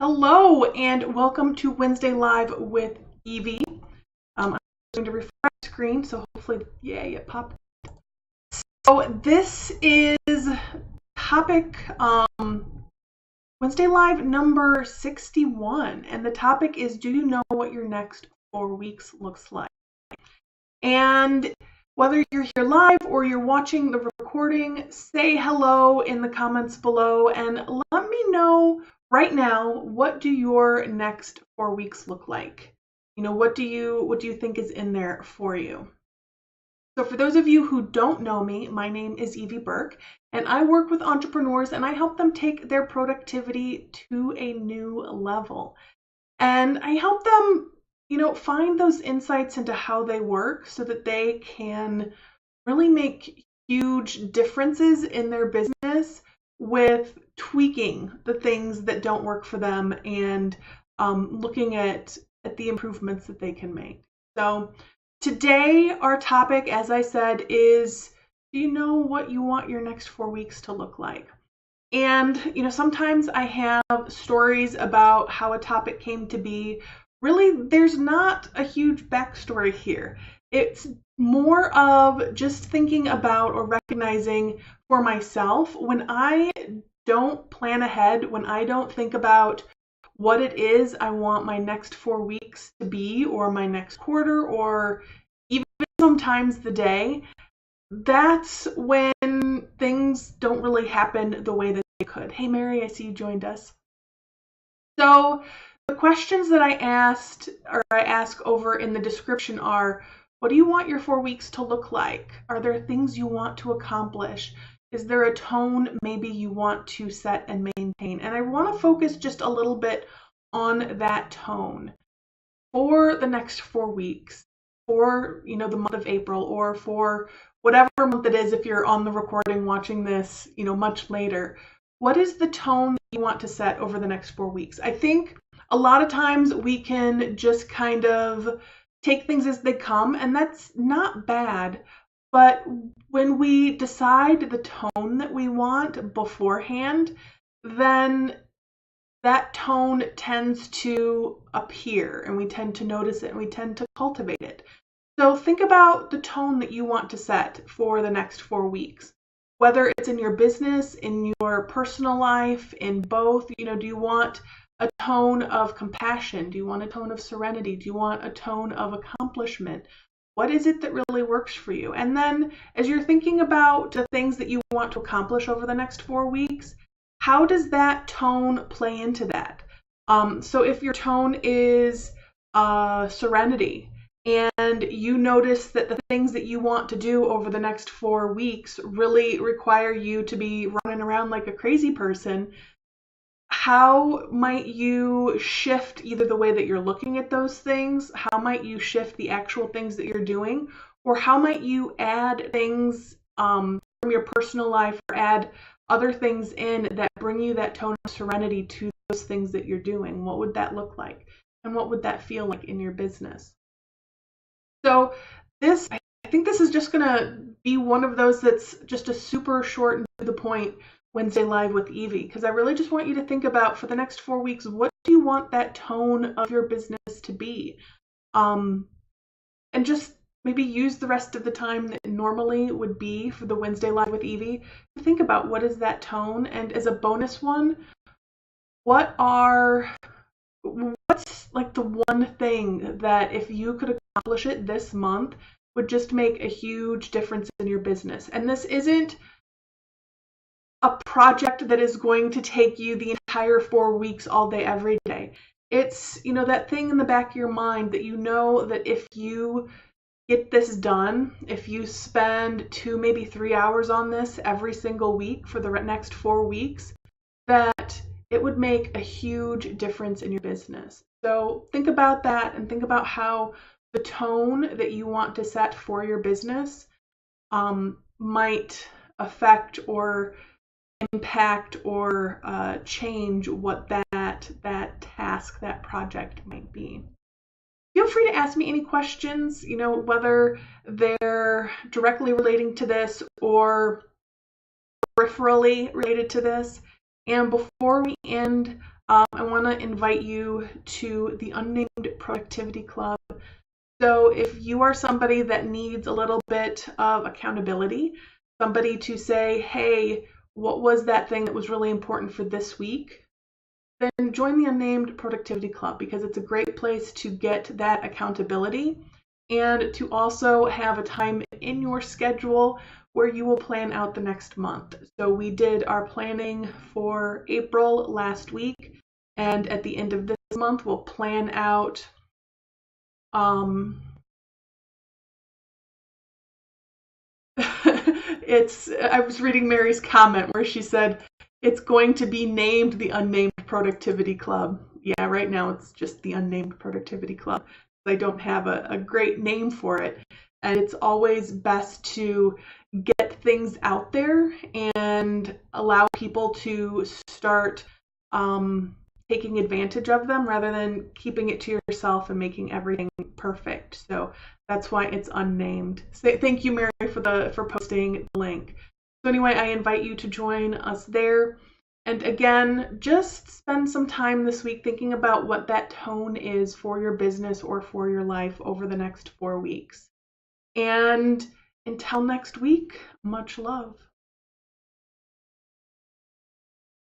Hello and welcome to Wednesday Live with Evie. I'm going to refresh the screen, so hopefully, yay, it popped. So this is topic Wednesday Live number 61, and the topic is, do you know what your next 4 weeks looks like? And whether you're here live or you're watching the recording, say hello in the comments below and let me know right now, what do your next 4 weeks look like? What do you think is in there for you? So for those of you who don't know me, my name is Evie Burke, and I work with entrepreneurs and I help them take their productivity to a new level. And I help them find those insights into how they work so that they can really make huge differences in their business with tweaking the things that don't work for them and looking at the improvements that they can make. So today, our topic, as I said, is, do you know what you want your next 4 weeks to look like? And, sometimes I have stories about how a topic came to be. Really, there's not a huge backstory here. It's more of just thinking about or recognizing for myself when I don't plan ahead, when I don't think about what it is I want my next 4 weeks to be, or my next quarter, or even sometimes the day. That's when things don't really happen the way that they could. Hey, Mary, I see you joined us. So the questions that I ask over in the description are, what do you want your 4 weeks to look like? Are there things you want to accomplish? Is there a tone maybe you want to set and maintain? And I want to focus just a little bit on that tone for the next 4 weeks, for the month of April, or for whatever month it is if you're on the recording watching this much later. What is the tone that you want to set over the next 4 weeks? I think a lot of times we can just kind of take things as they come, and that's not bad. But when we decide the tone that we want beforehand, then that tone tends to appear and we tend to notice it and we tend to cultivate it. So think about the tone that you want to set for the next 4 weeks. Whether it's in your business, in your personal life, in both, do you want a tone of compassion? Do you want a tone of serenity? Do you want a tone of accomplishment? What is it that really works for you? And then as you're thinking about the things that you want to accomplish over the next 4 weeks, how does that tone play into that? So if your tone is serenity, and you notice that the things that you want to do over the next 4 weeks really require you to be running around like a crazy person, how might you shift either the way that you're looking at those things? How might you shift the actual things that you're doing? Or how might you add things from your personal life, or add other things in that bring you that tone of serenity to those things that you're doing? What would that look like? And what would that feel like in your business? So I think this is just going to be one of those that's just a super short and to the point Wednesday Live with Evie, because I really just want you to think about, for the next 4 weeks, what do you want that tone of your business to be? And just maybe use the rest of the time that normally would be for the Wednesday Live with Evie to think about, what is that tone? And as a bonus one, what's like the one thing that if you could accomplish it this month would just make a huge difference in your business? And this isn't a project that is going to take you the entire 4 weeks, all day, every day. It's, that thing in the back of your mind that that if you get this done, if you spend 2, maybe 3 hours on this every single week for the next 4 weeks, that it would make a huge difference in your business. So think about that, and think about how the tone that you want to set for your business might affect or impact or change what that task, that project might be. Feel free to ask me any questions, whether they're directly relating to this or peripherally related to this. And before we end I want to invite you to the Unnamed Productivity Club. So if you are somebody that needs a little bit of accountability, somebody to say, hey, what was that thing that was really important for this week? Then join the Unnamed Productivity Club, because it's a great place to get that accountability and to also have a time in your schedule where you will plan out the next month. So we did our planning for April last week, and at the end of this month, we'll plan out I was reading Mary's comment where she said it's going to be named the Unnamed Productivity Club. Yeah, right now it's just the Unnamed Productivity Club. I don't have a great name for it. And it's always best to get things out there and allow people to start taking advantage of them rather than keeping it to yourself and making everything perfect. So that's why it's unnamed. So thank you, Mary, for posting the link. So anyway, I invite you to join us there. And again, just spend some time this week thinking about what that tone is for your business or for your life over the next 4 weeks. And until next week, much love.